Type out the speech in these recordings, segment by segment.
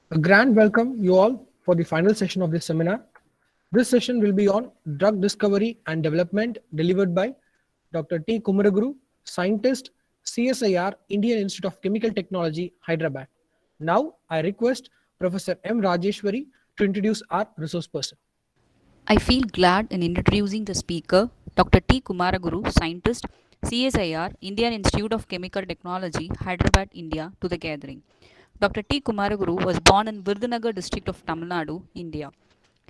A grand welcome you all for the final session of this seminar. This session will be on drug discovery and development delivered by Dr. T. Kumaraguru, scientist, CSIR, Indian Institute of Chemical Technology, Hyderabad. Now, I request Professor M. Rajeshwari to introduce our resource person. I feel glad in introducing the speaker, Dr. T. Kumaraguru, scientist, CSIR, Indian Institute of Chemical Technology, Hyderabad, India, to the gathering. Dr. T. Kumaraguru was born in Virudhunagar district of Tamil Nadu, India.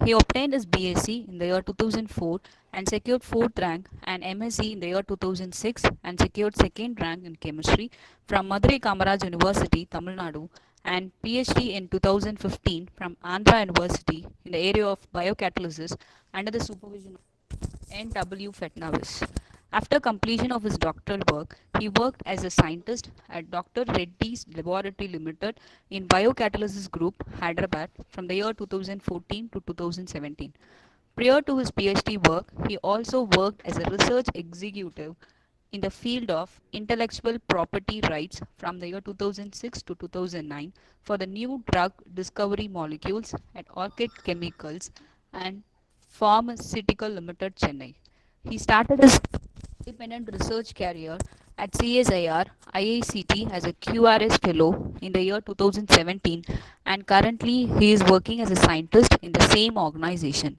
He obtained his BSc in the year 2004 and secured 4th rank, and MSc in the year 2006 and secured 2nd rank in chemistry from Madurai Kamaraj University, Tamil Nadu, and PhD in 2015 from Andhra University in the area of biocatalysis under the supervision of N.W. Fetnavis. After completion of his doctoral work, he worked as a scientist at Dr. Reddy's Laboratory Limited in Biocatalysis Group, Hyderabad from the year 2014 to 2017. Prior to his PhD work, he also worked as a research executive in the field of intellectual property rights from the year 2006 to 2009 for the new drug discovery molecules at Orchid Chemicals and Pharmaceutical Limited, Chennai. He started his independent research career at CSIR IICT as a QRS fellow in the year 2017, and currently he is working as a scientist in the same organization.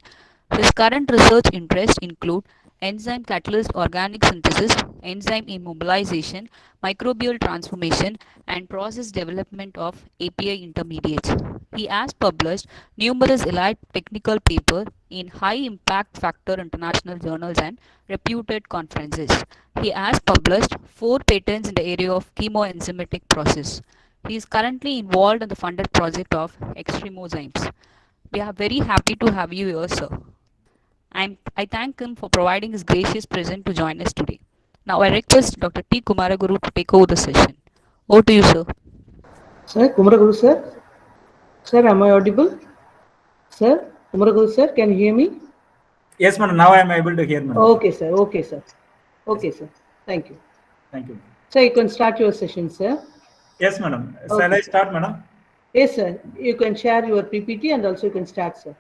His current research interests include enzyme catalyst organic synthesis, enzyme immobilization, microbial transformation, and process development of API intermediates. He has published numerous elite technical papers in high impact factor international journals and reputed conferences. He has published 4 patents in the area of chemoenzymatic process. He is currently involved in the funded project of Extremozymes. We are very happy to have you here, sir. I thank him for providing his gracious presence to join us today. Now I request Dr. T. Kumaraguru to take over the session. Over to you, sir. Sir, Kumaraguru sir. Sir, am I audible? Sir, Kumaraguru sir, can you hear me? Yes, madam. Now I am able to hear, madam. Okay, sir. Okay, sir. Okay, sir. Thank you. Thank you. Sir, you can start your session, sir. Yes, madam. Okay. Shall I start, madam? Yes, sir. You can share your PPT and also you can start, sir.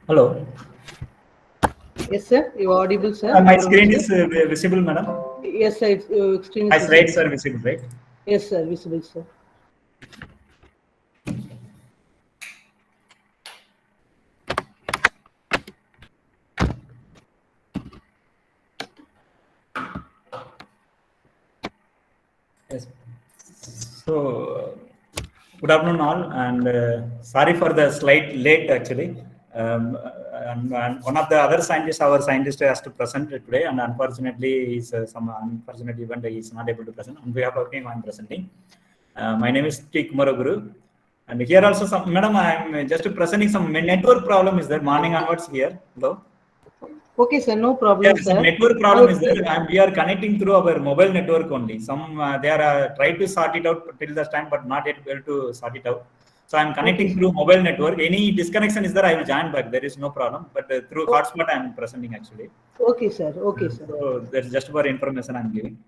Hello. Yes, sir. You are audible, sir. My screen is visible, madam. Yes, sir. It's screen My is slides are visible, right? Yes, sir. Visible, sir. Yes. So, good afternoon, all, and sorry for the slight late actually. And one of the other scientists, our scientist, has to present today, and unfortunately, he's some unfortunate event he is not able to present. On behalf of him, I am presenting. My name is T. Kumaraguru, and here also some, madam, I am just presenting some network problem. Is there morning onwards here? Hello. Okay, sir. No problem, Yes, sir. network problem is there, and we are connecting through our mobile network only. Some they are trying to sort it out till this time, but not yet able to sort it out. So I'm connecting through mobile network. Any disconnection is there, I will join back. There is no problem. But through hotspot, I'm presenting actually. Okay, sir. Okay, sir. So that's just for information I'm giving.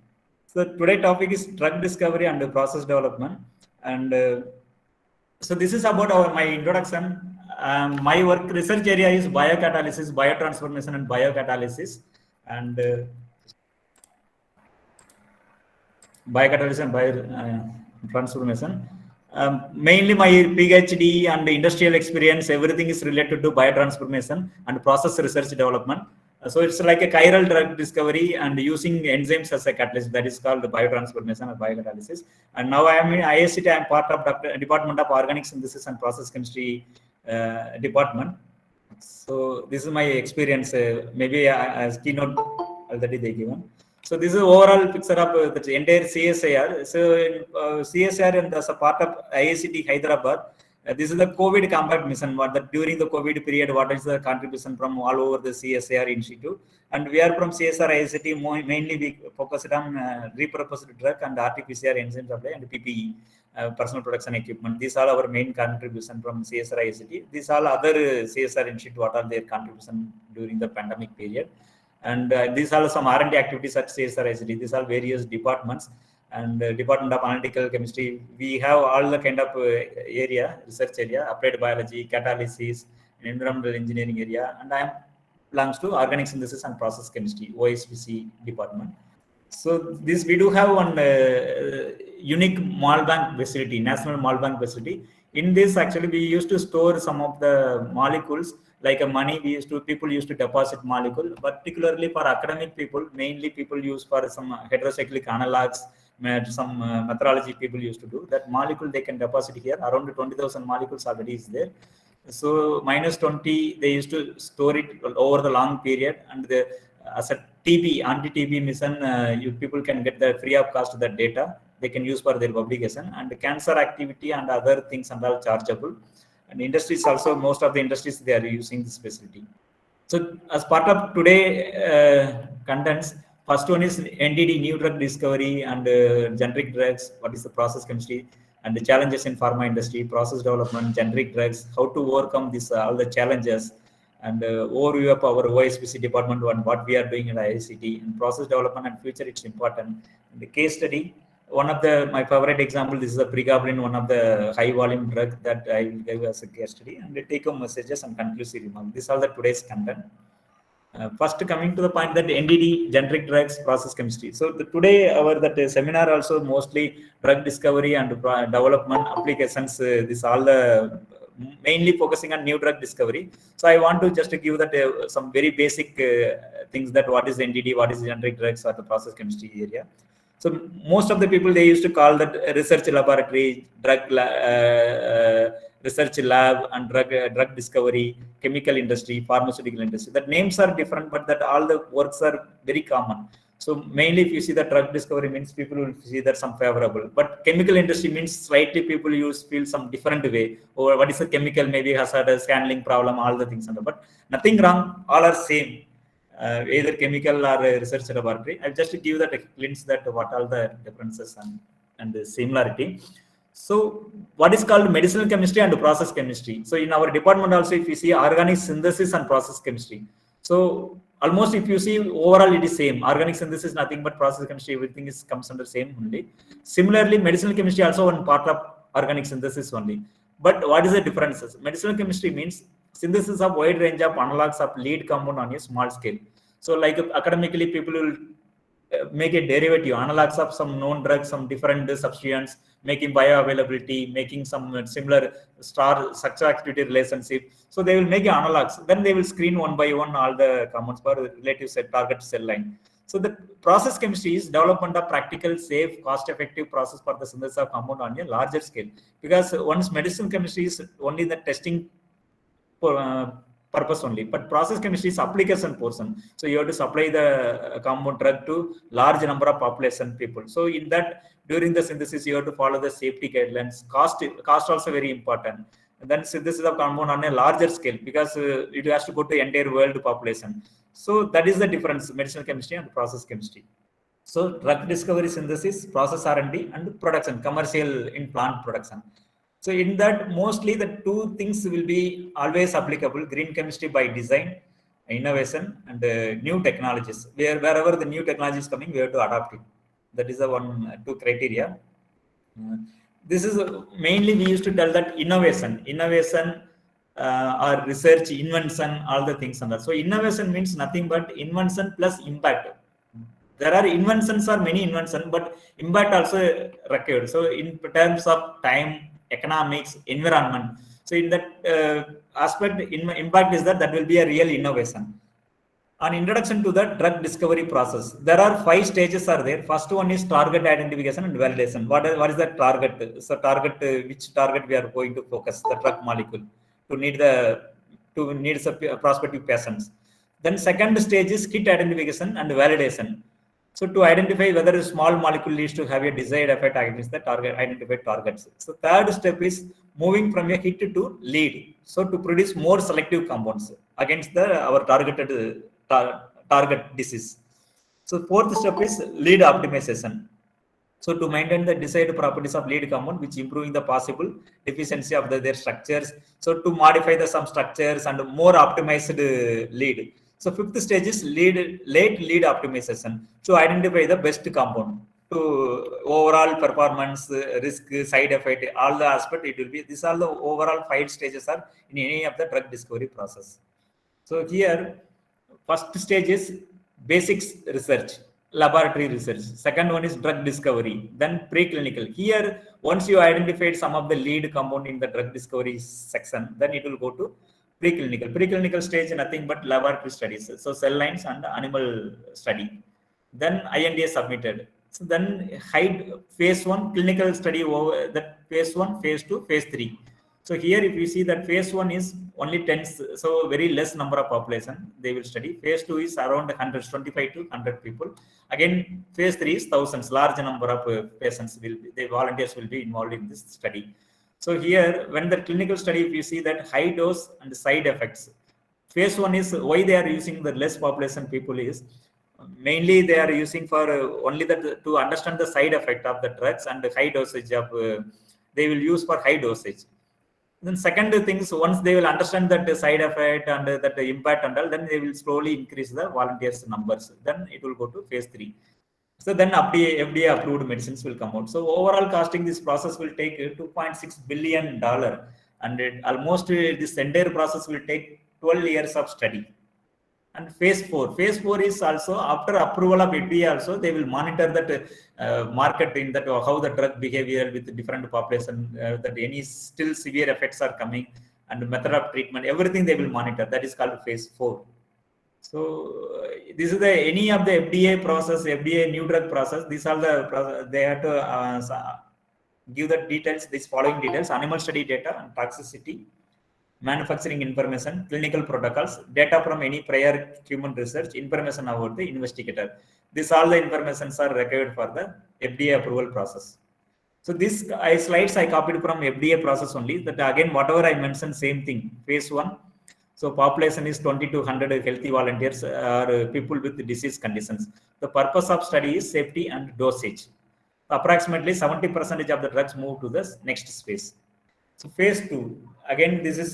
So today topic is drug discovery and process development, and so this is about my introduction. My work research area is biocatalysis, biotransformation, and biocatalysis, and biocatalysis and biotransformation. Mainly my PhD and industrial experience, everything is related to biotransformation and process research development. So it's like a chiral drug discovery and using enzymes as a catalyst. That is called biotransformation or biocatalysis. And now I am in ISCT. I am part of Department of Organic Synthesis and Process Chemistry department. So this is my experience. Maybe as keynote already they given. So this is overall picture of the entire CSIR. So in CSIR and as a part of IICT Hyderabad, this is the COVID combat mission. During the COVID period, what is the contribution from all over the CSIR institute? And we are from CSIR IICT. Mainly we focused on repurposed drug and RT-PCR enzyme supply and PPE, personal protection equipment. These are our main contribution from CSIR IICT. These are other CSIR institute. What are their contribution during the pandemic period? And these are some R&D activities at CSIR IICT. These are various departments. and Department of Analytical Chemistry. We have all the kind of research area, applied biology, catalysis, environmental engineering area, and I am belongs to organic synthesis and process chemistry, OSPC department. So this we do have one unique Malbank facility, national Malbank facility. In this, actually, we used to store some of the molecules like a money. People used to deposit molecule, particularly for academic people. Mainly, people use for some heterocyclic analogs. Some methodology people used to do that molecule. They can deposit here. Around 20,000 molecules already is there. So minus 20, they used to store it over the long period, and as a TB, anti-TB mission, people can get the free of cost the data they can use for their publication, and the cancer activity and other things and all chargeable. And industries also, most of the industries, they are using this facility. So as part of today contents, first one is NDD, new drug discovery and generic drugs. What is the process chemistry and the challenges in pharma industry, process development, generic drugs, how to overcome this all the challenges, and overview of our OSPC department and what we are doing in ICT and process development and future. It's important. And the case study, one of my favorite example, this is a pregabalin, one of the high volume drug that I will give as a case study, and the take home messages and conclusive remarks. These are the today's content. First, coming to the point that NDD, generic drugs, process chemistry. So today our seminar also mostly drug discovery and development applications. This all the mainly focusing on new drug discovery. So I want to just give that some very basic things, that what is NDD, what is generic drugs, or the process chemistry area. So most of the people, they used to call that research laboratory, research lab, and drug discovery, chemical industry, pharmaceutical industry. The names are different, but that all the works are very common. So mainly, if you see the drug discovery means, people will see that some favorable, but chemical industry means slightly people feel some different way. Or what is a chemical, maybe hazardous handling problem, all the things. But nothing wrong, all are same. Either chemical or research laboratory. I'll just give that a glimpse that what are the differences and the similarity. So what is called medicinal chemistry and process chemistry. So in our department also, if you see organic synthesis and process chemistry. So almost if you see overall it is same. Organic synthesis nothing but process chemistry, everything comes under same only. Similarly, medicinal chemistry also one part of organic synthesis only. But what is the differences? Medicinal chemistry means synthesis of wide range of analogs of lead compound on a small scale. So like academically, people will make a derivative, analogs of some known drugs, some different substituents, making bioavailability, making some similar structure activity relationship. So they will make analogs. Then they will screen one by one all the compounds for relative set target cell line. So the process chemistry is development of practical, safe, cost-effective process for the synthesis of compound on a larger scale. Because once medicinal chemistry is only the testing purpose only, but process chemistry is application portion. So you have to supply the compound drug to large number of population people. So in that, during the synthesis, you have to follow the safety guidelines. Cost also very important. And then synthesis of compound on a larger scale, because it has to go to entire world population. So that is the difference, medicinal chemistry and process chemistry. So drug discovery, synthesis, process R&D, and production, commercial in plant production. So in that, mostly the two things will be always applicable: green chemistry by design, innovation, and new technologies. Wherever the new technology is coming, we have to adapt it. That is the two criteria. This is mainly we used to tell that innovation or research, invention, all the things on that. So innovation means nothing but invention plus impact. There are inventions or many inventions, but impact also required. So in terms of time, economics, environment. So in that aspect, impact is that will be a real innovation. An introduction to the drug discovery process. There are 5 stages are there. First one is target identification and validation. What is the target? So which target we are going to focus the drug molecule to need prospective patients. Then second stage is hit identification and validation. So to identify whether a small molecule needs to have a desired effect against the identified targets. So third step is moving from a hit to lead. So to produce more selective compounds against our targeted target disease. So fourth step is lead optimization. So to maintain the desired properties of lead compound, which improving the possible efficiency of their structures. So to modify some structures and more optimized lead. So fifth stage is late lead optimization to identify the best compound. to overall performance, risk, side effect, all the aspect it will be. These are the overall 5 stages are in any of the drug discovery process. So here, first stage is basics research, laboratory research. Second one is drug discovery, then preclinical. Here, once you identified some of the lead compound in the drug discovery section, then it will go to preclinical. Preclinical stage nothing but laboratory studies, so cell lines and animal study. Then INDA submitted. So then phase 1 clinical study over that phase 1, phase 2, phase 3. So here, if you see that phase 1 is only 10, so very less number of population they will study. Phase 2 is around 125 to 100 people. Again, phase 3 is thousands, large number of patients the volunteers will be involved in this study. So here, when the clinical study, if you see that high dose and side effects, phase 1 is why they are using the less population people is mainly they are using for only that to understand the side effect of the drugs and the high dosage of they will use for high dosage. Then second things, once they will understand that the side effect and that the impact and all, then they will slowly increase the volunteers numbers. Then it will go to phase 3. So then FDA approved medicines will come out. So overall costing this process will take $2.6 billion, and almost this entire process will take 12 years of study. And phase 4 is also after approval of FDA also they will monitor that market in that how the drug behavior with different population, that any still severe effects are coming and method of treatment, everything they will monitor. That is called phase 4. So this is the any of the FDA process, FDA new drug process. These are the they have to give the details, these following details: animal study data and toxicity, manufacturing information, clinical protocols, data from any prior human research, information about the investigator. This all the informations are required for the FDA approval process. So this slides I copied from FDA process only. That again, whatever I mentioned, same thing. Phase 1. So population is 2,200 healthy volunteers or people with disease conditions. The purpose of study is safety and dosage. Approximately 70% of the drugs move to the next phase. So phase 2, again, this is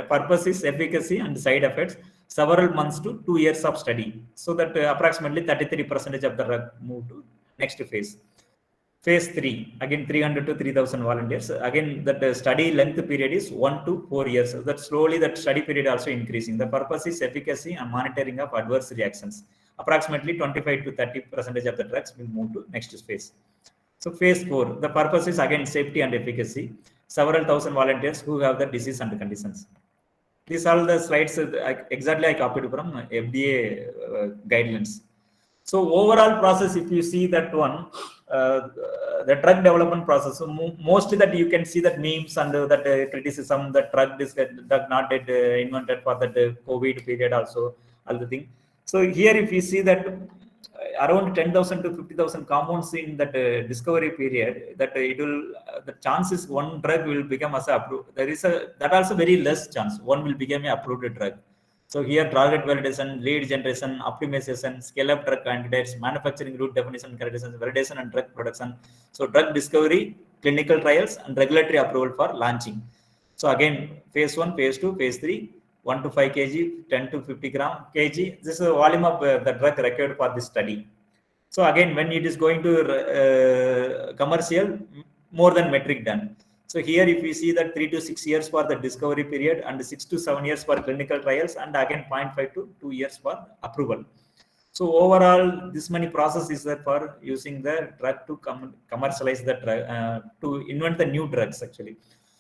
purpose is efficacy and side effects, several months to 2 years of study. So that approximately 33% of the drug move to next phase. Phase 3, again 300 to 3,000 volunteers. Again, that study length period is 1 to 4 years. So that slowly that study period also increasing. The purpose is efficacy and monitoring of adverse reactions. Approximately 25 to 30% of the drugs will move to next phase. So phase 4, the purpose is again safety and efficacy. Several thousand volunteers who have the disease and conditions. These are the slides exactly I copied from FDA guidelines. So overall process, if you see that one, the drug development process, so mostly that you can see that memes and that criticism that drug not invented for that COVID period also, all the thing. So here if you see that around 10,000 to 50,000 compounds in that discovery period, that it will the chances one drug will become as approved. There is that also very less chance one will become an approved drug. So here target validation, lead generation, optimization, scale up drug candidates, manufacturing route definition, validation and drug production. So drug discovery, clinical trials and regulatory approval for launching. So again, phase 1, phase 2, phase 3, 1 to 5 kg, 10 to 50 kg. This is the volume of the drug required for this study. So again, when it is going to commercial, more than metric ton. So here, if we see that 3 to 6 years for the discovery period and 6 to 7 years for clinical trials, and again 0.5 to 2 years for approval. So overall, this many process is there for using the drug to commercialize the drug, to invent the new drugs actually.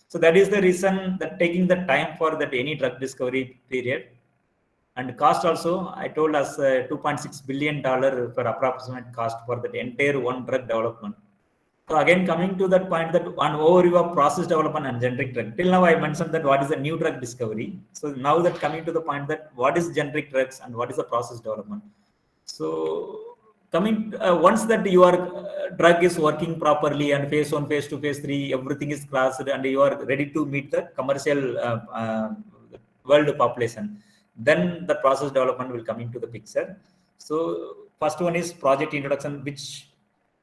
So that is the reason that taking the time for that any drug discovery period, and cost also I told us $2.6 billion for approximate cost for that entire one drug development. So again, coming to that point, that one overview of process development and generic drug. Till now I mentioned that what is the new drug discovery. So now that coming to the point that what is generic drugs and what is the process development. So coming once that your drug is working properly and phase 1, phase 2, phase 3, everything is classed and you are ready to meet the commercial world population, then the process development will come into the picture. So first one is project introduction, which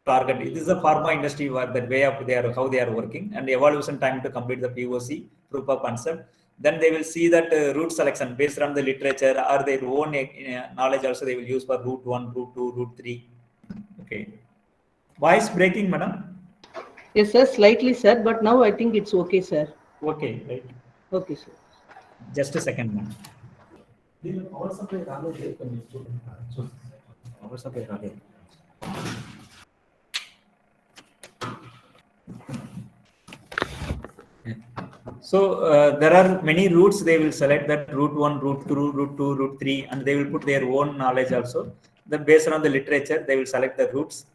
target. This is the pharma industry that way of how they are working, and evaluation time to complete the POC, proof of concept. Then they will see that route selection based on the literature or their own knowledge also they will use for route 1, route 2, route 3. Okay. Voice breaking, madam. Yes, sir, slightly, sir, but now I think it's okay, sir. Okay, right. Okay, sir. Just a second, madam. Power supply రాలేదు. So there are many routes. They will select that route 1, route 2, route 2, route 3, and they will put their own knowledge also. Then based on the literature, they will select the routes.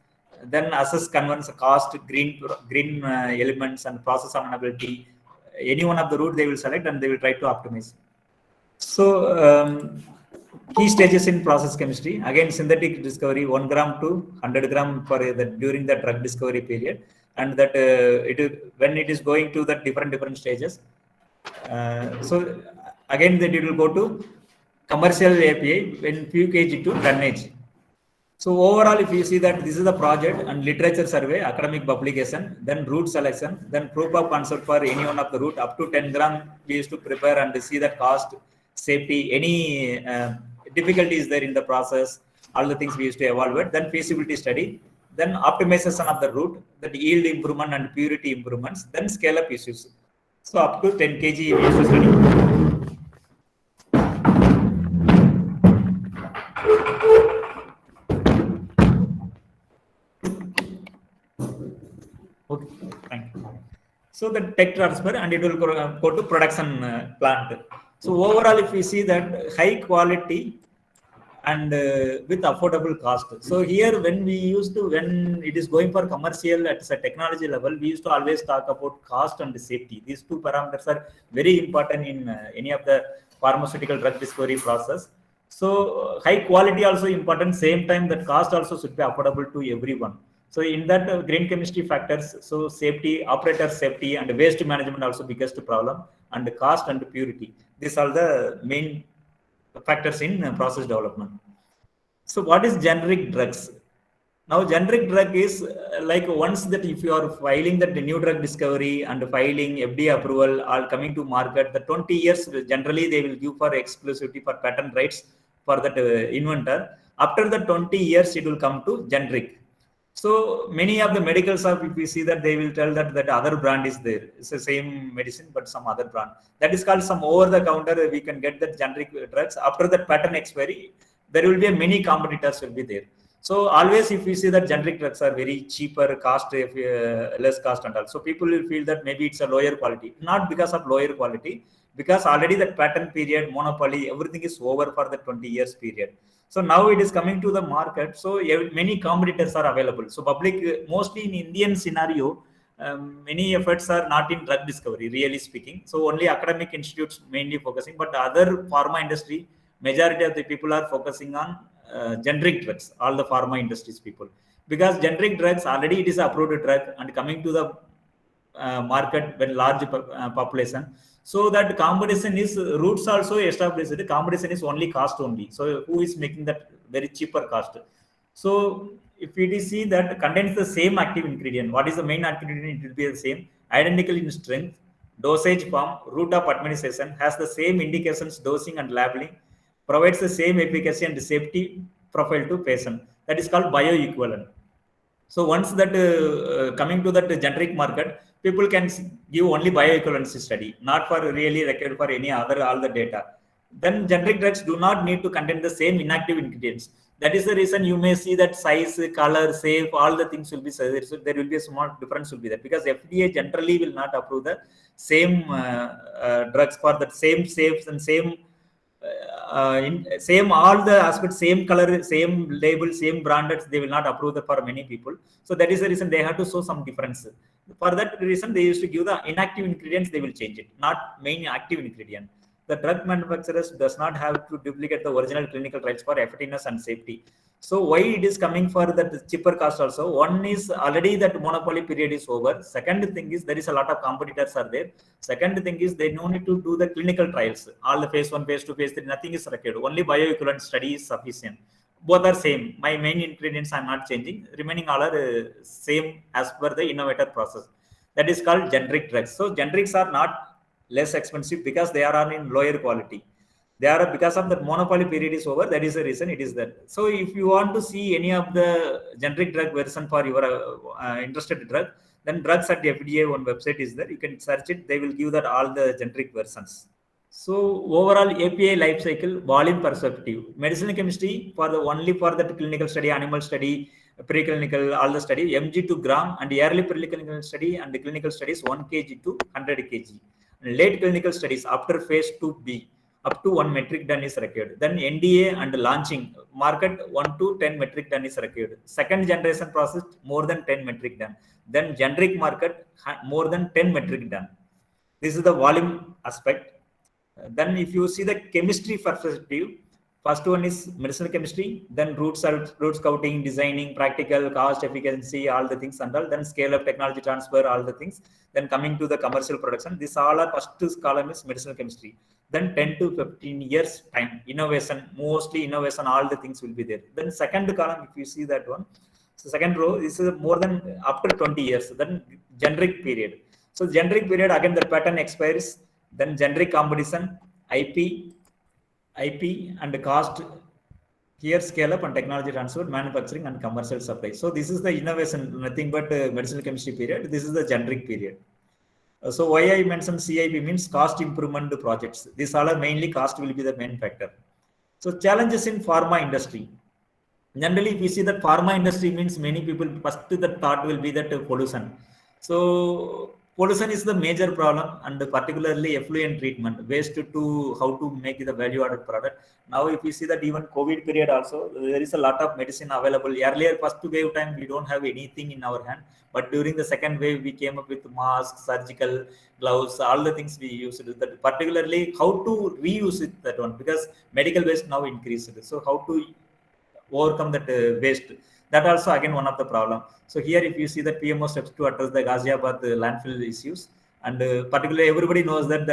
Then assess convenience, cost, green elements, and process amenability. Any one of the route they will select, and they will try to optimize. So key stages in process chemistry. Again, synthetic discovery 1 gram to 100 gram for during the drug discovery period, and that when it is going to the different stages. So again, that it will go to commercial API when few kg to tonnage. So overall, if you see that this is the project and literature survey, academic publication, then route selection, then proof of concept for any one of the route up to 10 gram we used to prepare and see the cost, safety, any difficulties there in the process, all the things we used to evaluate, then feasibility study, then optimization of the route, that yield improvement and purity improvements, then scale up issues. So up to 10 kg we used to study. Okay, thank you. So the tech transfer and it will go to production plant. So overall, if we see that high quality and with affordable cost. So here, when it is going for commercial at a technology level, we used to always talk about cost and safety. These two parameters are very important in any of the pharmaceutical drug discovery process. So high quality also important. Same time, that cost also should be affordable to everyone. So in that green chemistry factors, so safety, operator safety, and waste management also biggest problem, and cost and purity. These are the main factors in process development. So what is generic drugs? Now generic drug is like once that if you are filing that the new drug discovery and filing FDA approval are coming to market, the 20 years generally they will give for exclusivity for patent rights for that inventor. After the 20 years it will come to generic. So many of the medical shop, if we see that, they will tell that other brand is there. It's the same medicine, but some other brand. That is called some over-the-counter. We can get the generic drugs. After that patent expiry, there will be many competitors will be there. So always, if we see that generic drugs are very cheaper, cost less cost and all, so people will feel that maybe it's a lower quality. Not because of lower quality, because already that patent period, monopoly, everything is over for the 20 years period. So now it is coming to the market. So many competitors are available. So public, mostly in Indian scenario, many efforts are not in drug discovery, really speaking. So only academic institutes mainly focusing, but other pharma industry, majority of the people are focusing on generic drugs, all the pharma industries people. Because generic drugs, already it is approved drug and coming to the market when large population. So that competition is routes also established. The competition is only cost only. So who is making that very cheaper cost? So if it is see that contains the same active ingredient, what is the main active ingredient? It will be the same, identical in strength, dosage form, route of administration, has the same indications, dosing and labeling, provides the same efficacy and safety profile to patient. That is called bioequivalent. So once that coming to that generic market, people can give only bioequivalency study, not for really required for any other all the data. Then generic drugs do not need to contain the same inactive ingredients. That is the reason you may see that size, color, safe, all the things will be so there will be a small difference will be there, because FDA generally will not approve the same drugs for that same safe and same same all the aspects, same color, same label, same branded, they will not approve that for many people. So that is the reason they have to show some difference. For that reason, they used to give the inactive ingredients, they will change it, not main active ingredient. The drug manufacturers does not have to duplicate the original clinical trials for effectiveness and safety. So why it is coming for that cheaper cost also? One is already that monopoly period is over. Second thing is there is a lot of competitors are there. Second thing is they no need to do the clinical trials. All the phase 1, phase 2, phase 3, nothing is required. Only bioequivalent study is sufficient. Both are same. My main ingredients are not changing. Remaining all are same as per the innovator process. That is called generic drugs. So generics are not less expensive because they are in lower quality. They are, because of that monopoly period is over. That is the reason it is that. So if you want to see any of the generic drug version for your interested drug, then drugs at FDA one website is there. You can search it. They will give that all the generic versions. So overall API life cycle volume perspective, medicinal chemistry for the only for that clinical study, animal study, preclinical, all the study, mg to gram, and early preclinical study and the clinical studies 1 kg to 100 kg. And late clinical studies after phase 2B up to 1 metric ton is required. Then NDA and launching market 1 to 10 metric ton is required. Second generation process more than 10 metric ton. Then generic market more than 10 metric ton. This is the volume aspect. Then if you see the chemistry perspective, first one is medicinal chemistry, then root scouting, designing, practical, cost, efficiency, all the things and all. Then scale up, technology transfer, all the things. Then coming to the commercial production, this all are first column is medicinal chemistry. Then 10 to 15 years time, innovation, mostly innovation, all the things will be there. Then second column, if you see that one, so second row, this is more than after 20 years. Then generic period. So generic period, again the patent expires. Then generic competition, IP and cost, here scale up and technology transfer, manufacturing and commercial supply. So this is the innovation, nothing but medicinal chemistry period. This is the generic period. So why I mentioned CIP means cost improvement projects. These all are mainly cost will be the main factor. So challenges in pharma industry. Generally, if we see that pharma industry means many people first the thought will be that pollution. So pollution is the major problem, and particularly effluent treatment, waste to how to make the value added product. Now if we see that even COVID period also, there is a lot of medicine available. Earlier first wave time we don't have anything in our hand, but during the second wave we came up with masks, surgical gloves, all the things we used. That particularly how to reuse it, that one, because medical waste now increased. So how to overcome that waste, that also again one of the problem. So here if you see that PMO steps to address the Ghaziabad landfill issues, and particularly everybody knows that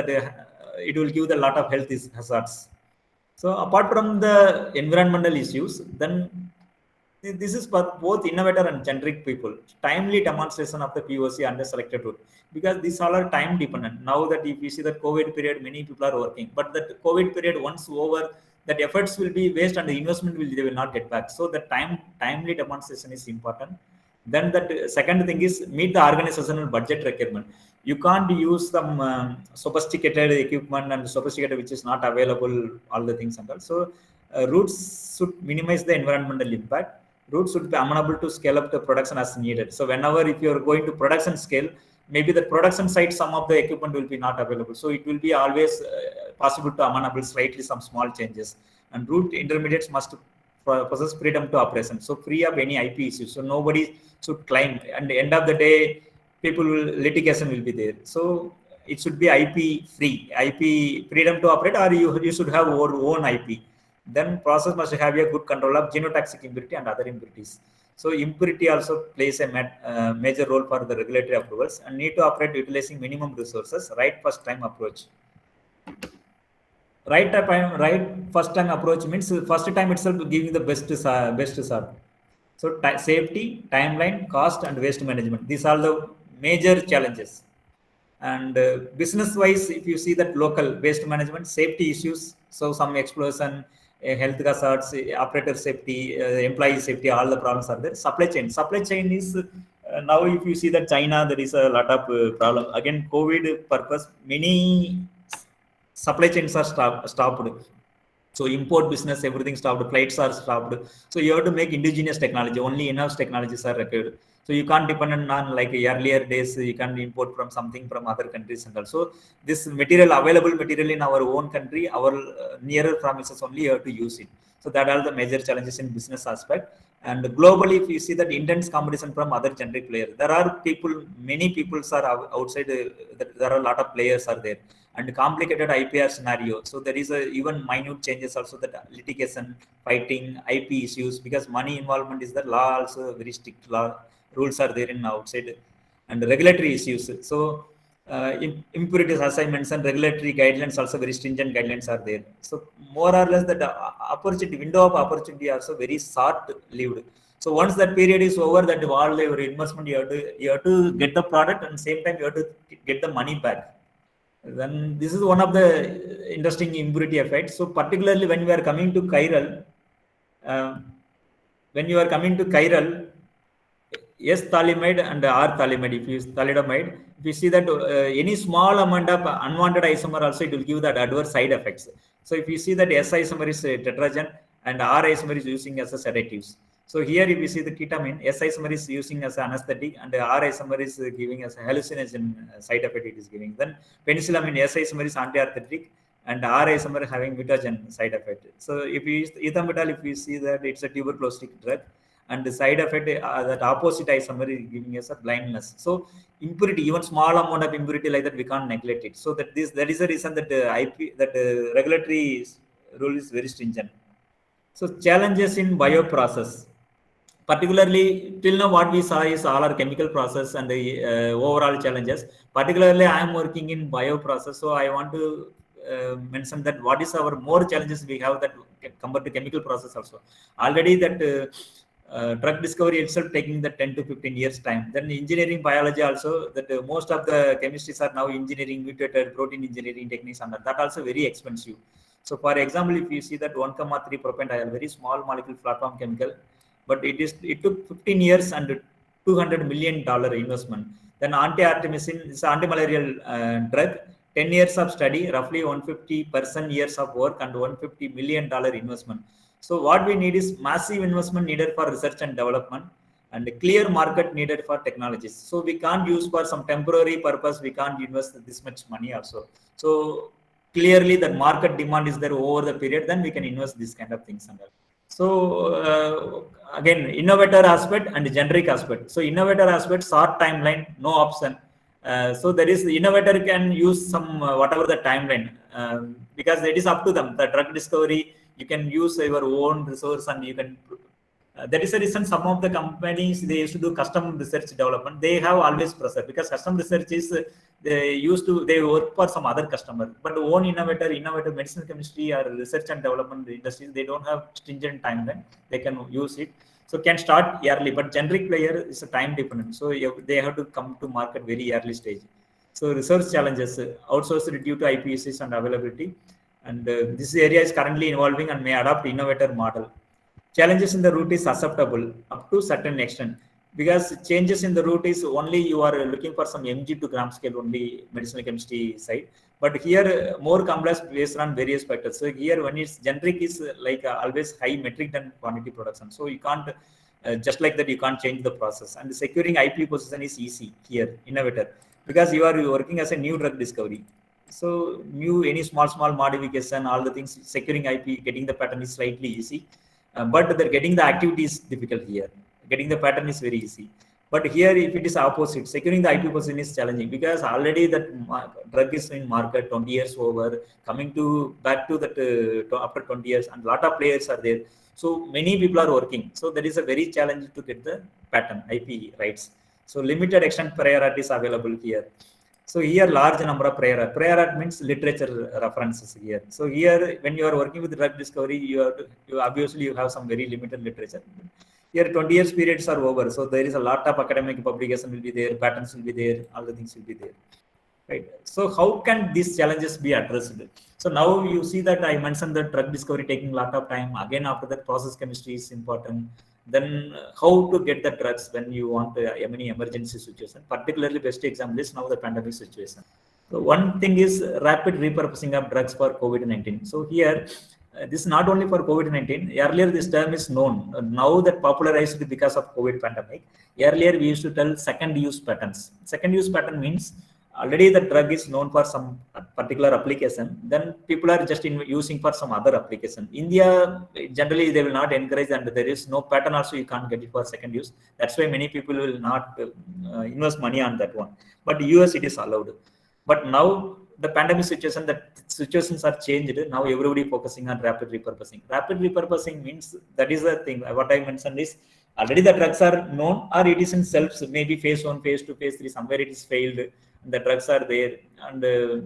it will give a lot of health hazards. So apart from the environmental issues, then this is for both innovator and generic people, timely demonstration of the POC and the selected route, because these all are time dependent. Now that if you see that COVID period, many people are working, but that COVID period once over, that efforts will be waste and the investment they will not get back. So the timely demonstration is important. Then that second thing is meet the organizational budget requirement. You can't use some sophisticated equipment and sophisticated which is not available, all the things and all. So routes should minimize the environmental impact. Routes should be amenable to scale up the production as needed. So whenever if you are going to production scale, maybe the production side, some of the equipment will be not available. So it will be always possible to amenable slightly some small changes. And route intermediates must possess freedom to operation. So free of any IP issues. So nobody should claim. And the end of the day, litigation will be there. So it should be IP free, IP freedom to operate, or you should have your own IP. Then process must have a good control of genotoxic impurity and other impurities. So impurity also plays a major role for the regulatory approvals, and need to operate utilizing minimum resources. Right first time approach. Right first time approach means first time itself giving the best result. So safety, timeline, cost, and waste management. These are the major challenges. And business wise, if you see that local waste management, safety issues, so some explosion, health hazards, operator safety, employee safety, all the problems are there. Supply chain is now if you see that China, there is a lot of problem. Again, COVID purpose, many supply chains are stopped. So import business, everything stopped, flights are stopped. So you have to make indigenous technology, only in-house technologies are required. So you can't depend on like earlier days, you can import from something from other countries and also this material, available material in our own country, our nearer promises only you have to use it. So that are the major challenges in business aspect. And globally, if you see that intense competition from other generic players, there are people, many people are outside, there are a lot of players are there, and complicated IPR scenario. So there is even minute changes also, that litigation, fighting, IP issues, because money involvement is the law also very strict law rules are there in outside, and regulatory issues. So impurities, as I mentioned, regulatory guidelines also very stringent guidelines are there. So more or less that opportunity, window of opportunity also very short lived. So once that period is over, that all your investment, you have to get the product, and same time you have to get the money back. Then this is one of the interesting impurity effects. So particularly when we are coming to chiral, S thalidomide and R thalidomide, if you see that any small amount of unwanted isomer also, it will give that adverse side effects. So if you see that S isomer is tetragen and R isomer is using as a sedatives. So here if you see the ketamine, S isomer is using as an anesthetic and R isomer is giving as a hallucinogen side effect it is giving. Then penicillamine, S isomer is antiarthritic and R isomer having mutagen side effect. So if you use ethambutol, if you see that it's a tuberculostic drug, and the side effect that opposite isomer is giving us a blindness. So impurity, even small amount of impurity like that, we can't neglect it. So that is the reason that regulatory rule is very stringent. So challenges in bioprocess, particularly till now what we saw is all our chemical process and the overall challenges. Particularly I am working in bioprocess, so I want to mention that what is our more challenges we have that compared to chemical process also. Already that drug discovery itself taking the 10 to 15 years time. Then engineering biology also, that most of the chemistries are now engineering, mutated protein engineering techniques, and that also very expensive. So for example, if you see that 1,3 propanediol, very small molecule platform chemical, but it took 15 years and $200 million investment. Then anti-artemisinin is anti-malarial drug, 10 years of study, roughly 150 years of work and $150 million investment. So what we need is massive investment needed for research and development and a clear market needed for technologies. So we can't use for some temporary purpose, we can't invest this much money also. So clearly the market demand is there over the period, then we can invest this kind of things. So again, innovator aspect and generic aspect. So innovator aspect, short timeline, no option. So there is the innovator can use some whatever the timeline because it is up to them. The drug discovery, you can use your own resource and you can. That is the reason some of the companies they used to do custom research development. They have always pressure because custom research is they work for some other customer. But own innovator medicinal chemistry or research and development industries, they don't have stringent timeline. They can use it. So can start early, but generic player is a time dependent. So they have to come to market very early stage. So research challenges, outsourced due to IP issues and availability. And this area is currently evolving and may adopt innovator model. Challenges in the route is acceptable up to certain extent because changes in the route is only you are looking for some mg to gram scale only medicinal chemistry side. But here more complex based on various factors. So here when it's generic is like always high metric than quantity production. So you can't just like that you can't change the process. And securing IP position is easy here, innovator, because you are working as a new drug discovery. So new any small modification, all the things, securing IP, getting the pattern is slightly easy, but getting the activity is difficult here. Getting the pattern is very easy. But here, if it is opposite, securing the IP position is challenging because already that drug is in market 20 years over, coming to back to that after 20 years, and a lot of players are there. So many people are working. So there is a very challenge to get the pattern IP rights. So limited extent prior art is available here. So here large number of prior art means literature references here. So here when you are working with drug discovery, you obviously you have some very limited literature. Here 20 years periods are over. So there is a lot of academic publication will be there, patents will be there, all the things will be there. Right. So how can these challenges be addressed? So now you see that I mentioned that drug discovery taking a lot of time. Again, after that process chemistry is important. Then how to get the drugs when you want any emergency situation, particularly best example is now the pandemic situation. So one thing is rapid repurposing of drugs for COVID-19. So here, this is not only for COVID-19. Earlier, this term is known. Now that popularized because of COVID pandemic. Earlier, we used to tell second use patterns. Second use pattern means already the drug is known for some particular application, then people are just using for some other application. India, generally, they will not encourage, and there is no pattern also, you can't get it for second use. That's why many people will not invest money on that one. But US, it is allowed. But now, the pandemic situation, the situations are changed. Now everybody focusing on rapid repurposing. Rapid repurposing means, that is the thing, what I mentioned is, already the drugs are known, or it is in selves, maybe phase 1, phase 2, phase 3, somewhere it is failed. The drugs are there, and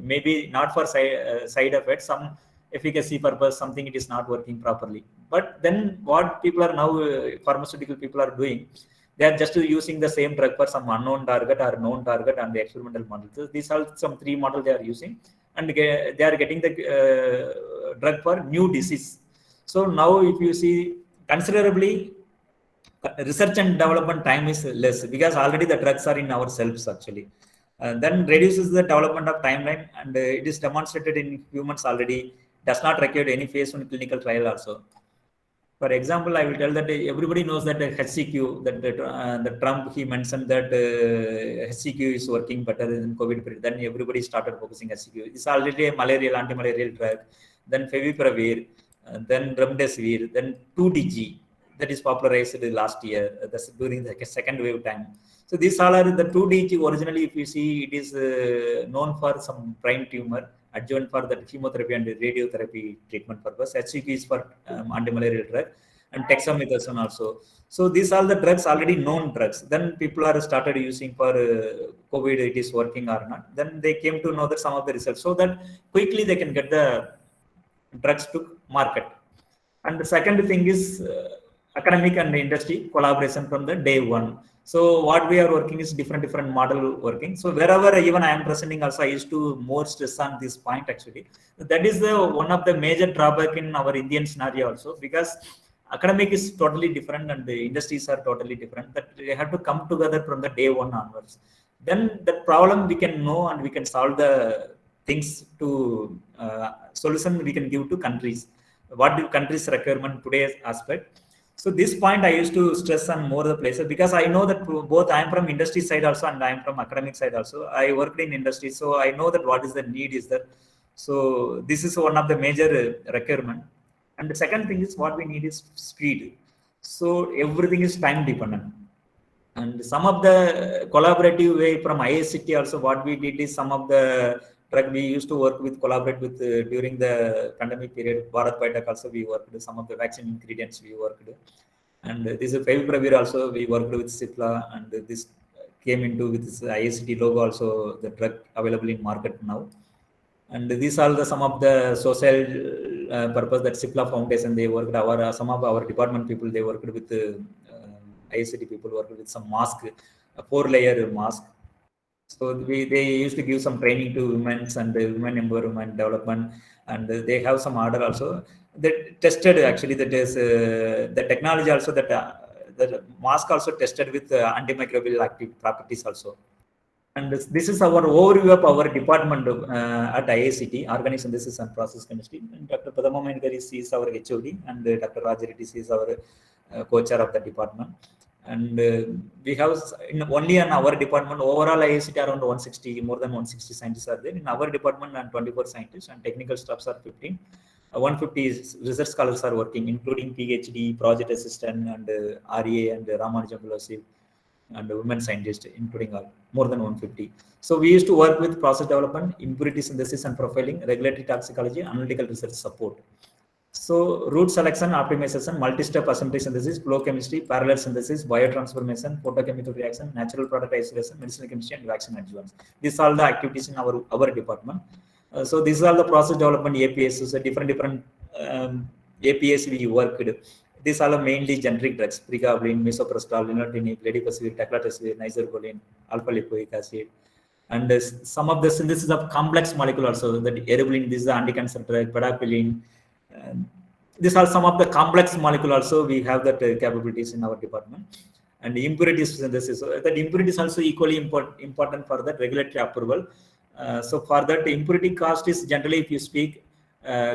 maybe not for side effects, some efficacy purpose, something it is not working properly. But then what people are now, pharmaceutical people are doing, They are just using the same drug for some unknown target or known target and the experimental model. So these are some 3 models they are using, and they are getting the drug for new disease. So now if you see considerably, research and development time is less because already the drugs are in ourselves actually. Then reduces the development of timeline, and it is demonstrated in humans already. Does not require any phase 1 clinical trial also. For example, I will tell that everybody knows that HCQ, that Trump, he mentioned that HCQ is working better in COVID period. Then everybody started focusing HCQ. It's already a malarial, anti-malarial drug. Then Favipiravir, then Remdesivir, then 2DG that is popularized last year. That's during the second wave time. So these all are the 2DG. Originally, if you see, it is known for some brain tumor, adjuvant for the chemotherapy and radiotherapy treatment purpose. HCQ is for anti-malarial drug, and dexamethasone also. So these are the drugs, already known drugs. Then people are started using for COVID, it is working or not. Then they came to know that some of the results, so that quickly they can get the drugs to market. And the second thing is academic and industry collaboration from the day one. So what we are working is different model working. So wherever even I am presenting also, I used to more stress on this point actually. That is the one of the major drawback in our Indian scenario also, because academic is totally different and the industries are totally different, that they have to come together from the day one onwards. Then the problem we can know and we can solve the things to solution we can give to countries. What do countries requirement today's aspect? So this point I used to stress on more the places, because I know that both I am from industry side also and I am from academic side also. I worked in industry, so I know that what is the need is that. So this is one of the major requirement. And the second thing is what we need is speed. So everything is time dependent. And some of the collaborative way from ISCT also, what we did is some of the drug we used to work with, collaborate with during the pandemic period. Bharat Biotech also we worked with some of the vaccine ingredients we worked with. And this is Favipiravir also we worked with Cipla, and this came into with this ISCT logo also, the drug available in market now. And these are the some of the social purpose that Cipla Foundation they worked. Some of our department people they worked with ISCT people worked with some mask, a 4-layer mask. So they used to give some training to women and the women empowerment development, and they have some order also. They tested actually, that is the technology also, that the mask also tested with antimicrobial active properties also. And this is our overview of our department at ISCT, Organic Synthesis and Process Chemistry. And Dr. Padma Mainkari is our HOD, and Dr. Rajareddy is our co-chair of the department. And we have only in our department overall ISCT around 160, more than 160 scientists are there. In our department and 24 scientists, and technical staffs are 15. 150 research scholars are working, including PhD, project assistant, and RA, and Ramanujan Fellowship, and women scientists, including all, more than 150. So we used to work with process development, impurity synthesis and profiling, regulatory toxicology, analytical research support. So route selection, optimization, multi-step assembly synthesis, flow chemistry, parallel synthesis, biotransformation, photochemical reaction, natural product isolation, medicinal chemistry, and vaccine adjuvants. These are all the activities in our department. So these are the process development APIs. So different APIs we worked. These are mainly generic drugs: pregabalin, misoprostol, linoleukin, ledipasvir, tacloprazide, nizargolin, alpha-lipoic acid. And some of the synthesis of complex molecule also, that eribulin, this is the anti-cancer drug, pedapilin. These are some of the complex molecule also, we have that capabilities in our department. And impurities synthesis, so that impurities also equally important for that regulatory approval. So for that, impurity cost is generally, if you speak,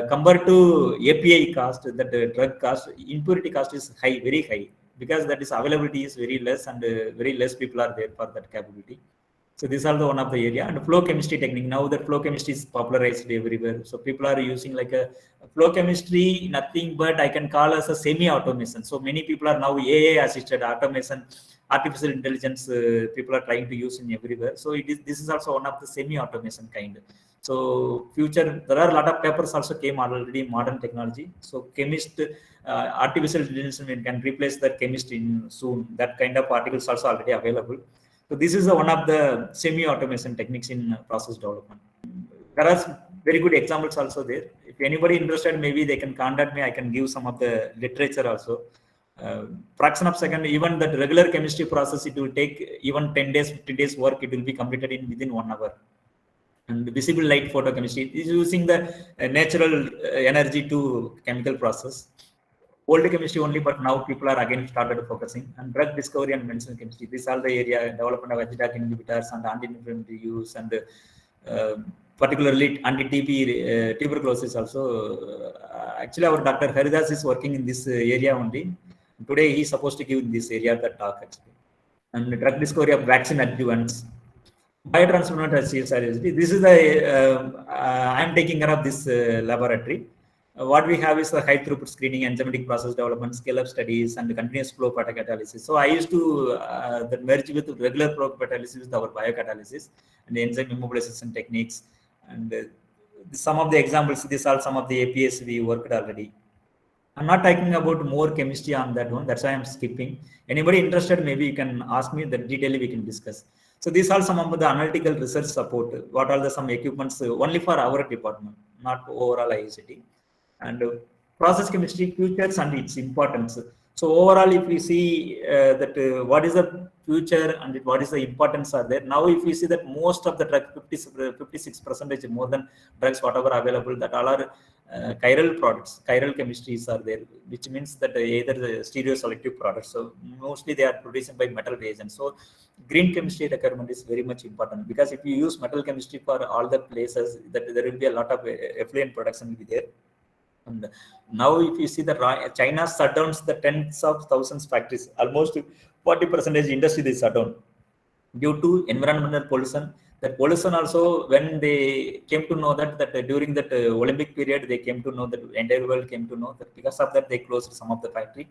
compared to API cost, that drug cost, impurity cost is high, very high, because that is availability is very less, and very less people are there for that capability. So these are the one of the area. And flow chemistry technique, now that flow chemistry is popularized everywhere. So people are using like a flow chemistry, nothing but I can call as a semi-automation. So many people are now AI assisted automation, artificial intelligence, people are trying to use in everywhere. So this is also one of the semi-automation kind. So future, there are a lot of papers also came already, modern technology. So chemist, artificial intelligence can replace that chemist in soon. That kind of articles also already available. So this is one of the semi-automation techniques in process development. There are very good examples also there. If anybody interested, maybe they can contact me. I can give some of the literature also. fraction of second, even that regular chemistry process, it will take even 10 days, 15 days work, it will be completed in within 1 hour. And visible light photochemistry is using the natural energy to chemical process. Old chemistry only, but now people are again started focusing. And drug discovery and medicinal chemistry, these are the area development of HDAC inhibitors and anti-inflammatory use, and particularly anti-TB tuberculosis also. Actually, our Dr. Haridas is working in this area only. Today he is supposed to give in this area the talk actually. And drug discovery of vaccine adjuvants, biotransformer CSRSD. This is the I am taking care of this laboratory. What we have is the high throughput screening, enzymatic process development, scale up studies, and continuous flow photocatalysis. So I used to merge with regular flow catalysis with our biocatalysis and the enzyme immobilization techniques. And some of the examples, these are some of the APIs we worked already. I'm not talking about more chemistry on that one. That's why I'm skipping. Anybody interested, maybe you can ask me that detail we can discuss. So these are some of the analytical research support. What are the some equipments only for our department, not overall IUCT. And process chemistry futures and its importance. So overall, if we see that what is the future and what is the importance are there. Now, if we see that most of the drug, 56% more than drugs, whatever available, that all are chiral products, chiral chemistries are there, which means that either the stereoselective products. So mostly they are produced by metal reagents. So green chemistry requirement is very much important, because if you use metal chemistry for all the places, that there will be a lot of effluent production will be there. And now if you see that China shut down the tens of thousands factories, almost 40% industry they shut down due to environmental pollution. That pollution also, when they came to know that during that Olympic period, they came to know that entire world came to know that because of that they closed some of the factory.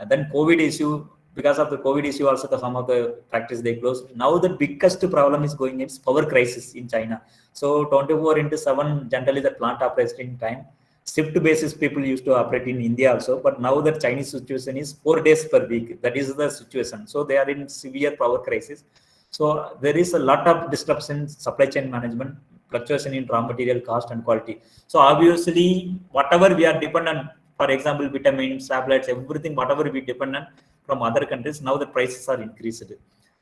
Then COVID issue, because of the COVID issue also some of the factories they closed. Now the biggest problem is going is power crisis in China. So 24/7 generally the plant operates in time. Shift basis people used to operate in India also, but now the Chinese situation is 4 days per week. That is the situation. So they are in severe power crisis. So there is a lot of disruption, supply chain management, fluctuation in raw material cost and quality. So obviously, whatever we are dependent, for example, vitamins, tablets, everything, whatever we dependent from other countries, now the prices are increased.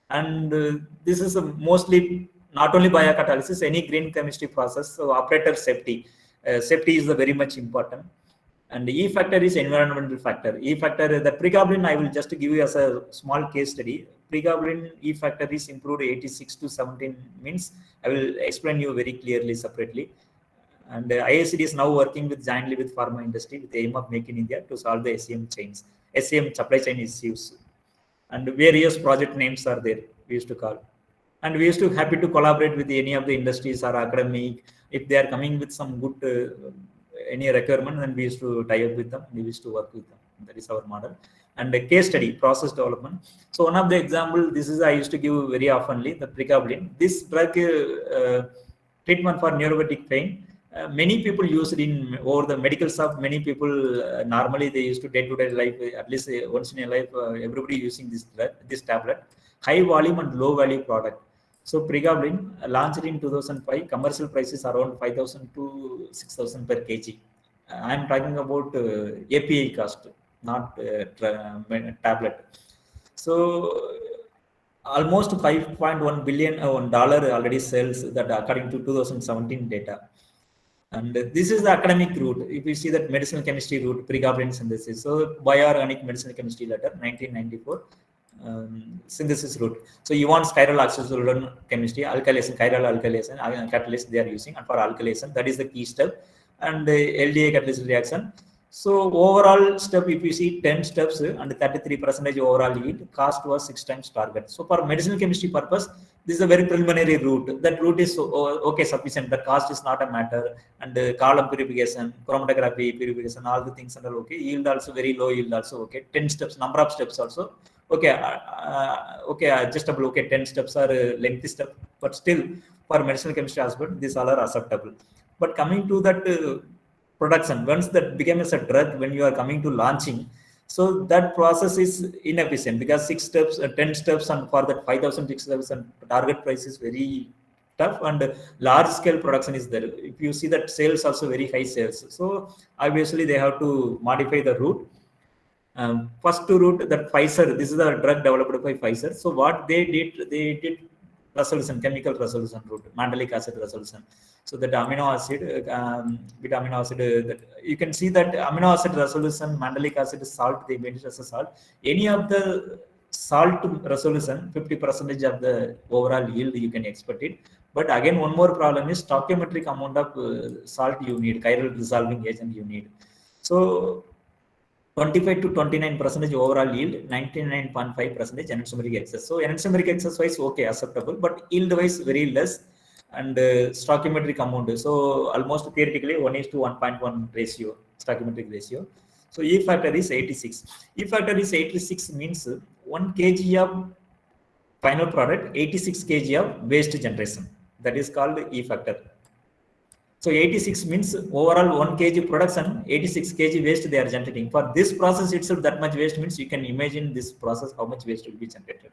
And this is mostly not only biocatalysis, any green chemistry process. So operator safety. Safety is very much important. And E factor is environmental factor. E factor, the pregabalin, I will just give you as a small case study. Pregabalin E factor is improved 86 to 17 means. I will explain you very clearly separately. And IACD is now working with jointly with pharma industry with the aim of Make in India to solve the SCM chains, SCM supply chain issues. And various project names are there, we used to call. And we used to happy to collaborate with any of the industries or academic. If they are coming with some good any requirement, then we used to tie up with them. We used to work with them. That is our model. And a case study, process development. So one of the example, this is I used to give very oftenly, the pregabalin. This drug treatment for neuropathic pain. Many people use it in over the medical stuff. Many people normally they used to day-to-day life, at least once in a life, everybody using this drug, this tablet. High volume and low value product. So pregabalin launched in 2005. Commercial prices around 5,000 to 6,000 per kg. I am talking about API cost, not tablet. So almost 5.1 billion dollar already sells, that according to 2017 data. And this is the academic route. If you see that medicinal chemistry route, pregabalin synthesis. So bioorganic medicinal chemistry letter, 1994. Synthesis route. So you want chiral oxysulfone chemistry, alkylation, chiral alkylation, catalyst they are using, and for alkylation, that is the key step. And LDA catalyst reaction. So overall step, if you see 10 steps and 33% overall yield, cost was 6 times target. So for medicinal chemistry purpose, this is a very preliminary route. That route is okay, sufficient. The cost is not a matter. And column purification, chromatography purification, all the things are okay. Yield also very low yield also okay. 10 steps, number of steps also. Okay, adjustable. Okay, 10 steps are lengthy step, but still for medicinal chemistry aspect, these all are acceptable. But coming to that production, once that became as a drug, when you are coming to launching, so that process is inefficient because 6 steps, 10 steps, and for that 5,000, 6,000 target price is very tough, and large scale production is there. If you see that sales also very high sales, so obviously they have to modify the route. First route that Pfizer, this is a drug developed by Pfizer. So what they did resolution, chemical resolution route, mandelic acid resolution. So that amino acid, beta amino acid, that you can see that amino acid resolution, mandelic acid salt, they made it as a salt. Any of the salt resolution, 50% of the overall yield you can expect it. But again, one more problem is stoichiometric amount of salt you need, chiral dissolving agent you need. So 25 to 29% overall yield, 99.5% enantiomeric excess. So enantiomeric excess wise, okay, acceptable, but yield wise very less, and stoichiometric amount. So almost theoretically 1:1.1 ratio, stoichiometric ratio. So E factor is 86. E factor is 86 means 1 kg of final product, 86 kg of waste generation. That is called E factor. So 86 means overall 1 kg production, 86 kg waste they are generating. For this process itself, that much waste means you can imagine this process, how much waste will be generated.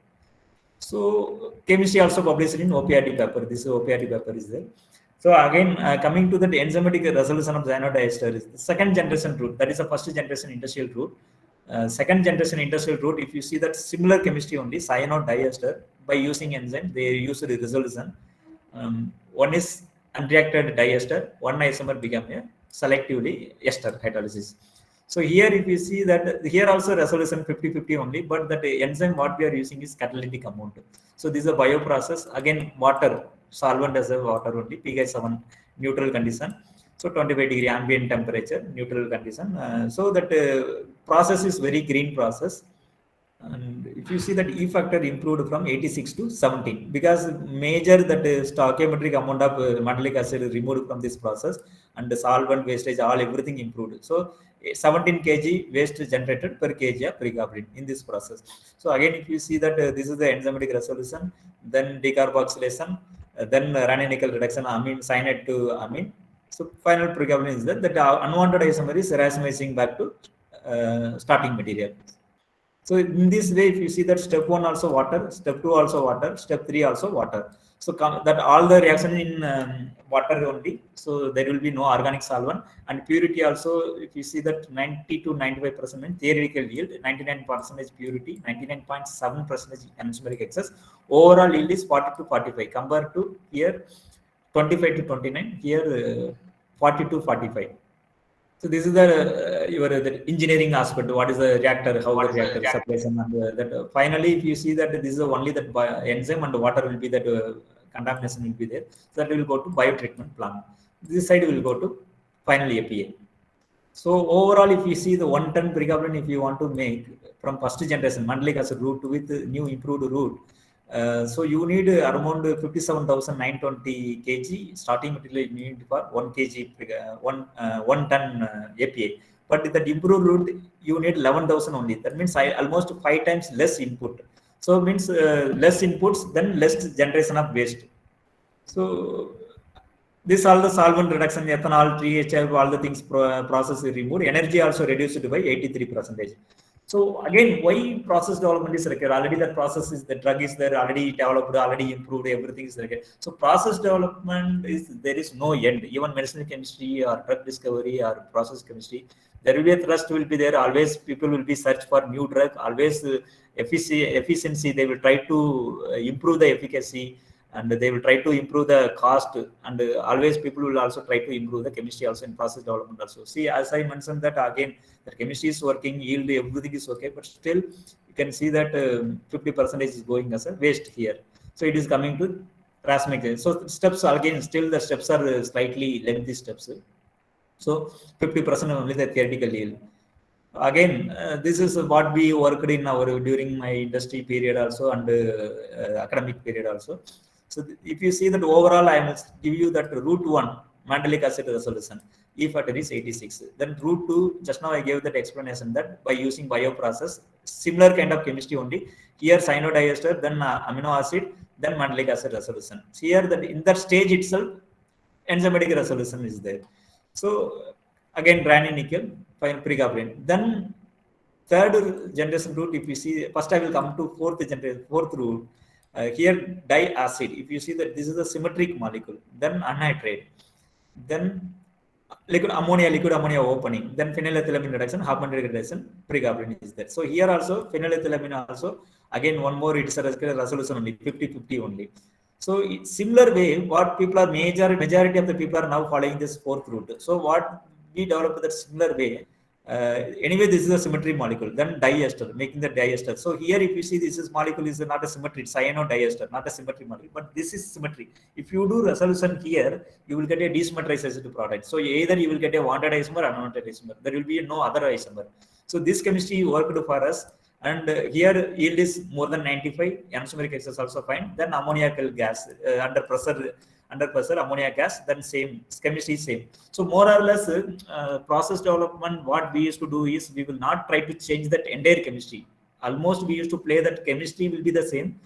So chemistry also published in OPRD paper. This OPRD paper is there. So again, coming to the enzymatic resolution of cyanodiester is the second generation route. That is the first generation industrial route. Second generation industrial route, if you see that similar chemistry only, cyanodiester, by using enzyme, they use the resolution. One is unreacted diester, one isomer become a selectively ester hydrolysis. So here if you see that here also resolution 50-50 only, but that enzyme what we are using is catalytic amount. So this is a bioprocess, again water, solvent as a water only, pH 7 neutral condition. So 25-degree ambient temperature, neutral condition. So that process is very green process. And if you see that E factor improved from 86 to 17, because major that stoichiometric amount of mandelic acid removed from this process, and the solvent wastage, all everything improved. So 17 kg waste generated per kg of pregabalin in this process. So again, if you see that this is the enzymatic resolution, then decarboxylation, then Raney nickel reduction, amine cyanide to amine. So final pregabalin is that unwanted isomer is racemizing back to starting material. So in this way, if you see that step 1 also water, step 2 also water, step 3 also water. So that all the reaction in water only. So there will be no organic solvent, and purity also. If you see that 90 to 95% theoretical yield, 99% purity, 99.7% enantiomeric excess. Overall yield is 40 to 45 compared to here 25 to 29. Here 40 to 45. So this is the the engineering aspect. What is the reactor? How the reactor separation, and that finally, if you see that this is only that enzyme and water will be that contamination will be there. So that will go to biotreatment plant. This side will go to finally APA. So overall, if you see the 1 ton pregabalin, if you want to make from first generation mandelic acid route with new improved route. So you need around 57,920 kg starting material you need for 1 kg 1 ton APA. But with that improved route you need 11,000 only. That means almost 5 times less input. So means less inputs, then less generation of waste. So this all the solvent reduction, ethanol, THF, all the things process is removed. Energy also reduced by 83%. So again, why process development is required? Already that process is, the drug is there, already developed, already improved, everything is required. So process development is, there is no end. Even medicinal chemistry or drug discovery or process chemistry, there will be a thrust will be there. Always people will be search for new drug. Always efficiency, they will try to improve the efficacy, and they will try to improve the cost, and always people will also try to improve the chemistry also in process development also. See, as I mentioned that again, the chemistry is working, yield, everything is okay, but still you can see that 50% is going as a waste here. So it is coming to racemic. So steps again, still the steps are slightly lengthy steps. So 50% only the theoretical yield. Again, this is what we worked in our during my industry period also, and academic period also. So if you see that overall, I must give you that route 1 mandelic acid resolution, E factor is 86. Then route 2, just now I gave that explanation that by using bioprocess, similar kind of chemistry only. Here cyanodiester, then amino acid, then mandelic acid resolution. So here that in that stage itself, enzymatic resolution is there. So again, Raney nickel, fine pregabalin. Then third generation route, if you see, first I will come to fourth route. Here diacid, if you see that this is a symmetric molecule, then anhydride, then liquid ammonia opening, then phenylethylamine reduction, Hartmann reduction, pregabalin is there. So here also phenylethylamine also, again one more, it is a resolution only 50-50 only. So similar way, what people are majority of the people are now following this fourth route. So what we developed that similar way. Anyway, this is a symmetry molecule, then diester, making the diester. So here if you see, this is molecule is not a symmetry, it's cyanodiester, not a symmetry molecule, but this is symmetry. If you do resolution here, you will get a desymmetrized product. So either you will get a wanted isomer or unwanted isomer, there will be no other isomer. So this chemistry worked for us, and here yield is more than 95, anisomeric is also fine. Then ammoniacal gas, under pressure ammonia gas, then same chemistry is same. So more or less process development, what we used to do is, we will not try to change that entire chemistry. Almost we used to play that chemistry will be the same,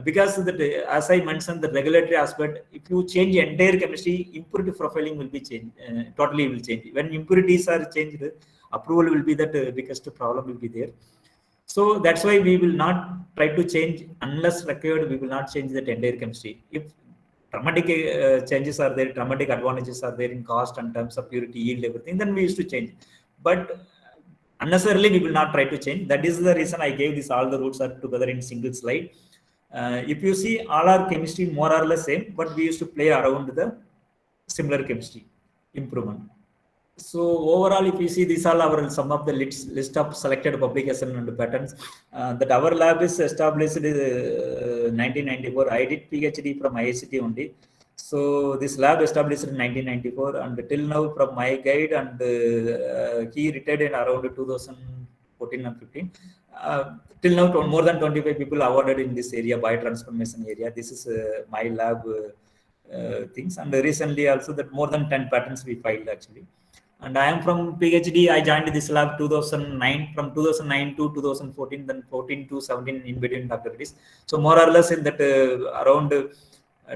because that, as I mentioned, the regulatory aspect, if you change entire chemistry, impurity profiling will be changed, totally will change. When impurities are changed, approval will be that biggest problem will be there. So that's why we will not try to change unless required. We will not change that entire chemistry. If dramatic changes are there, dramatic advantages are there in cost and terms of purity, yield, everything, then we used to change. But unnecessarily we will not try to change. That is the reason I gave this, all the routes are together in single slide. If you see, all our chemistry more or less same, but we used to play around the similar chemistry improvement. So overall, if you see, these are our some of the list of selected publication and patents that our lab is established in 1994. I did PhD from IICT only. So this lab established in 1994, and till now from my guide, and he retired in around 2014 and 15. Till now, more than 25 people awarded in this area, biotransformation area. This is my lab things, and recently also that more than 10 patents we filed actually. And I am from PhD. I joined this lab 2009, from 2009 to 2014, then 14 to 17 in between Dr. Reddy's. So more or less in that around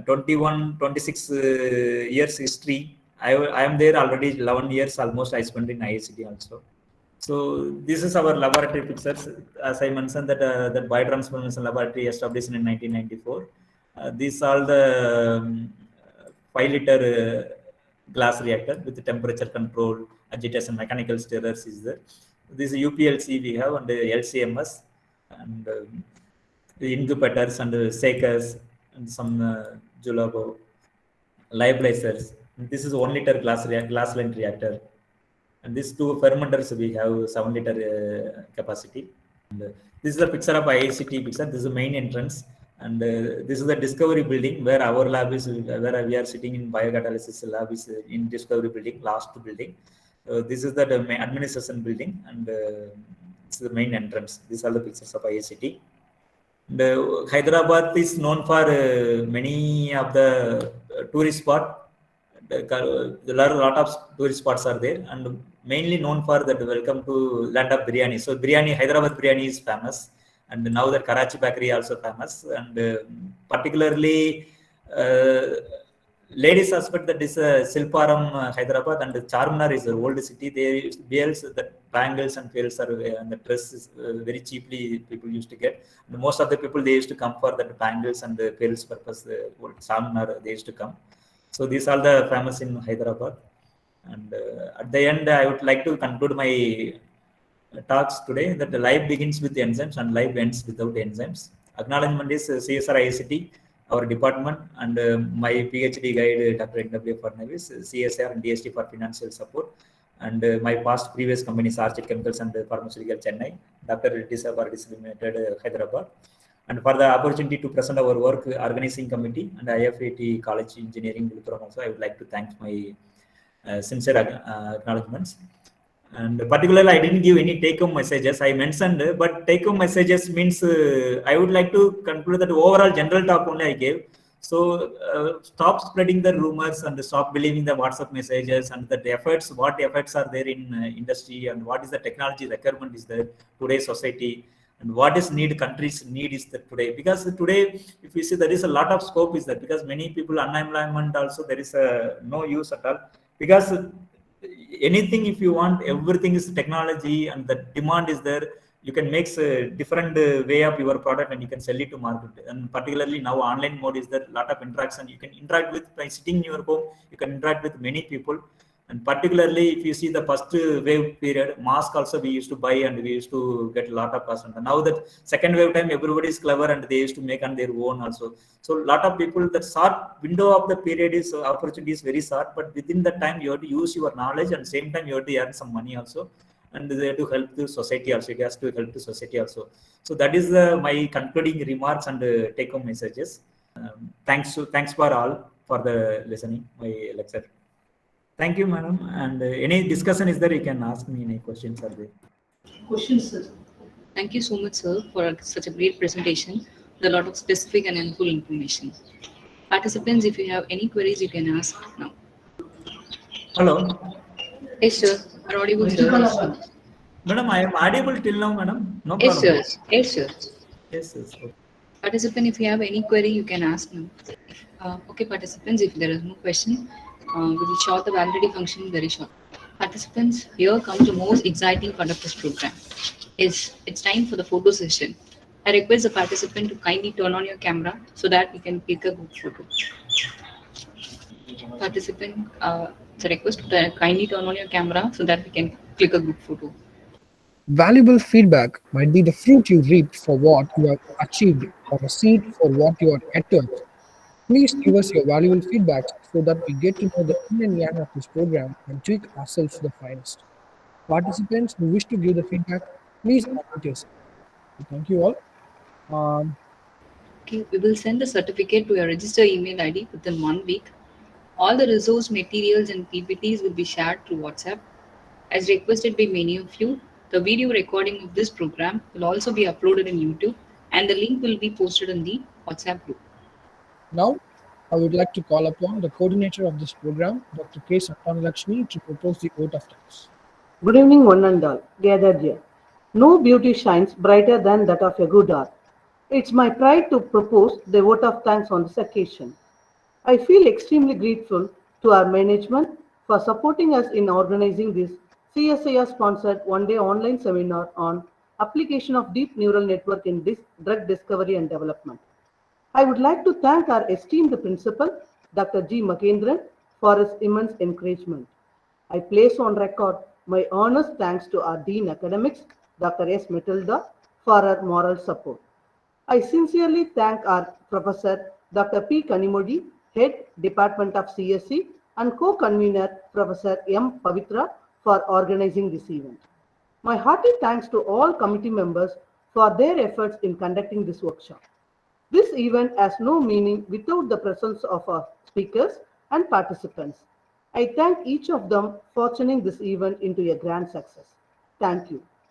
21, 26 years history, I am there already 11 years almost I spent in IICT also. So this is our laboratory pictures. As I mentioned that that biotransformation laboratory established in 1994. These are the 5-liter glass reactor with the temperature control, agitation, mechanical stirrers is there. This UPLC we have, and LCMS, and the incubators and shakers, and some Julabo lyophilizers. This is 1-liter glass line reactor, and these 2 fermenters we have 7-liter capacity. And this is a picture of IICT picture. This is the main entrance, and this is the discovery building where our lab is, where we are sitting in biocatalysis lab is in discovery building, last building. This is the administration building, and this is the main entrance. These are the pictures of IICT. And Hyderabad is known for many of the tourist spot. There are a lot of tourist spots are there, and mainly known for that welcome to land of biryani. So biryani, Hyderabad biryani is famous, and now the Karachi bakery also famous, and particularly ladies aspect, that is Silparam Hyderabad, and Charminar is the old city. They bears the bangles and pearls are, and the dress is very cheaply people used to get. And most of the people, they used to come for that bangles and the pearls purpose. Charminar they used to come. So these are the famous in Hyderabad. And at the end, I would like to conclude my talks today that the life begins with enzymes and life ends without enzymes. Acknowledgement is CSR IICT, our department, and my PhD guide Dr. N.W. Fadnavis, CSR and DST for financial support, and my past previous companies Archit Chemicals and Pharmaceutical Chennai, Dr. Reddy's Laboratories Limited Hyderabad. And for the opportunity to present our work, organizing committee and IFAT College Engineering Villupuram also, I would like to thank my sincere acknowledgements. And particularly, I didn't give any take-home messages. I mentioned, but take-home messages means I would like to conclude that overall general talk only I gave. So stop spreading the rumors and stop believing the WhatsApp messages, and the efforts, what efforts are there in industry, and what is the technology requirement is there today's society, and what is need, countries need is that today. Because today, if you see, there is a lot of scope is there, because many people unemployment also, there is no use at all. Because anything, if you want, everything is technology, and the demand is there. You can make a different way of your product, and you can sell it to market. And particularly now online mode is there, a lot of interaction. You can interact with, by sitting in your home, you can interact with many people, And particularly if you see the first wave period, mask also we used to buy and we used to get a lot of cost. And now that second wave time, everybody is clever and they used to make on their own also. So a lot of people, that short window of the period is opportunity is very short, but within that time you have to use your knowledge and same time you have to earn some money also. And they have to help the society also. It has to help the society also. So that is my concluding remarks and take home messages. Thanks for all for the listening my lecture. Thank you, madam. And any discussion is there, you can ask me any questions are there. Questions, sir. Thank you so much, sir, for such a great presentation with a lot of specific and helpful information. Participants, if you have any queries, you can ask now. Hello. Yes, sir. Are audible, sir? Madam, I am audible till now, madam. No Yes, problem. sir. Yes, sir. Yes, yes. Okay. Participant, if you have any query, you can ask now. Okay, participants, if there is no question, we will short the validity function very short. Participants, here comes the most exciting part of this program. It's time for the photo session. I request the participant to kindly turn on your camera so that we can click a group photo. Participant, it's a request to kindly turn on your camera so that we can click a group photo. Valuable feedback might be the fruit you reap for what you have achieved or a seed for what you are yet to achieve. Please give us your valuable feedback so that we get to know the yin and yang of this program and tweak ourselves to the finest. Participants who wish to give the feedback, please unmute yourself. Thank you all. Okay, we will send the certificate to your register email ID within 1 week. All the resource materials and PPTs will be shared through WhatsApp. As requested by many of you, the video recording of this program will also be uploaded in YouTube and the link will be posted in the WhatsApp group. Now, I would like to call upon the coordinator of this program, Dr. K. Satyanalakshmi, to propose the vote of thanks. Good evening, one and all, gathered here. No beauty shines brighter than that of a good art. It's my pride to propose the vote of thanks on this occasion. I feel extremely grateful to our management for supporting us in organizing this CSIR-sponsored one-day online seminar on application of deep neural network in drug discovery and development. I would like to thank our esteemed principal, Dr. G. Magendran, for his immense encouragement. I place on record my earnest thanks to our Dean Academics, Dr. S. Matilda, for her moral support. I sincerely thank our Professor Dr. P. Kanimodi, Head, Department of CSE, and co-convener Professor M. Pavitra for organizing this event. My hearty thanks to all committee members for their efforts in conducting this workshop. This event has no meaning without the presence of our speakers and participants. I thank each of them for turning this event into a grand success. Thank you.